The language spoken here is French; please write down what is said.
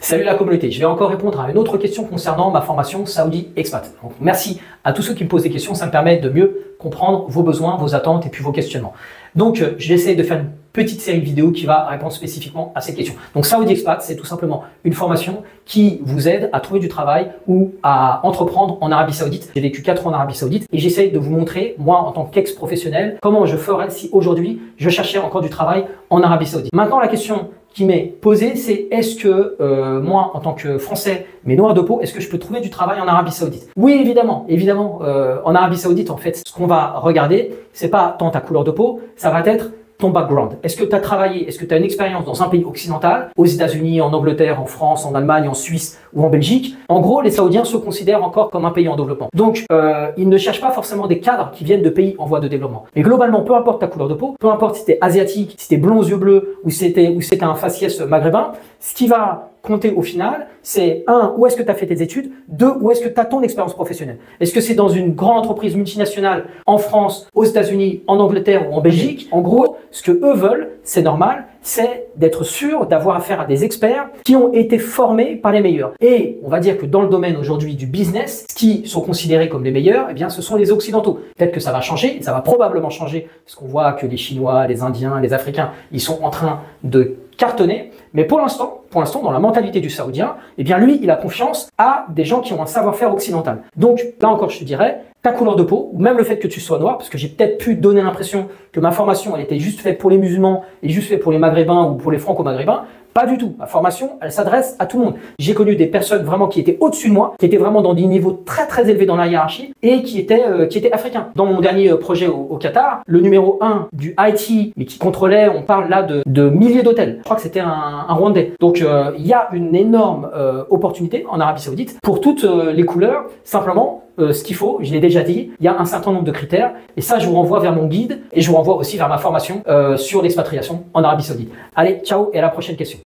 Salut la communauté, je vais encore répondre à une autre question concernant ma formation Saoudi Expat. Donc, merci à tous ceux qui me posent des questions, ça me permet de mieux comprendre vos besoins, vos attentes et puis vos questionnements. Donc j'essaie de faire une petite série de vidéos qui va répondre spécifiquement à ces questions. Donc Saoudi Expat, c'est tout simplement une formation qui vous aide à trouver du travail ou à entreprendre en Arabie Saoudite. J'ai vécu 4 ans en Arabie Saoudite et j'essaie de vous montrer, moi en tant qu'ex-professionnel, comment je ferais si aujourd'hui je cherchais encore du travail en Arabie Saoudite. Maintenant la question qui m'est posée, c'est est-ce que moi, en tant que Français, mais noir de peau, est-ce que je peux trouver du travail en Arabie Saoudite? Oui, évidemment. En Arabie Saoudite, en fait, ce qu'on va regarder, c'est pas tant ta couleur de peau, ça va être ton background. Est-ce que tu as travaillé, est-ce que tu as une expérience dans un pays occidental, aux États-Unis, en Angleterre, en France, en Allemagne, en Suisse ou en Belgique? En gros, les Saoudiens se considèrent encore comme un pays en développement. Donc, ils ne cherchent pas forcément des cadres qui viennent de pays en voie de développement. Mais globalement, peu importe ta couleur de peau, peu importe si tu es asiatique, si tu es blond aux yeux bleus ou si c'est un faciès maghrébin, ce qui va compter au final, c'est 1, où est-ce que tu as fait tes études, 2, où est-ce que tu as ton expérience professionnelle. Est-ce que c'est dans une grande entreprise multinationale en France, aux États-Unis, en Angleterre ou en Belgique? En gros, ce que eux veulent, c'est normal, c'est d'être sûr d'avoir affaire à des experts qui ont été formés par les meilleurs. Et on va dire que dans le domaine aujourd'hui du business, ce qui sont considérés comme les meilleurs, eh bien, ce sont les Occidentaux. Peut-être que ça va changer, ça va probablement changer, parce qu'on voit que les Chinois, les Indiens, les Africains, ils sont en train de cartonner. Mais pour l'instant, dans la mentalité du Saoudien, eh bien lui, il a confiance à des gens qui ont un savoir-faire occidental. Donc là encore, je te dirais, ta couleur de peau, ou même le fait que tu sois noir, parce que j'ai peut-être pu donner l'impression que ma formation, elle était juste faite pour les musulmans et juste faite pour les maghrébins ou pour les franco-maghrébins. Pas du tout. Ma formation, elle s'adresse à tout le monde. J'ai connu des personnes vraiment qui étaient au-dessus de moi, qui étaient vraiment dans des niveaux très très élevés dans la hiérarchie et qui étaient africains. Dans mon dernier projet au Qatar, le numéro 1 du IT, mais qui contrôlait, on parle là de milliers d'hôtels. Je crois que c'était un Rwandais. Donc il y a une énorme opportunité en Arabie Saoudite pour toutes les couleurs. Simplement, ce qu'il faut, je l'ai déjà dit, il y a un certain nombre de critères et ça, je vous renvoie vers mon guide et je vous renvoie aussi vers ma formation sur l'expatriation en Arabie Saoudite. Allez, ciao et à la prochaine question.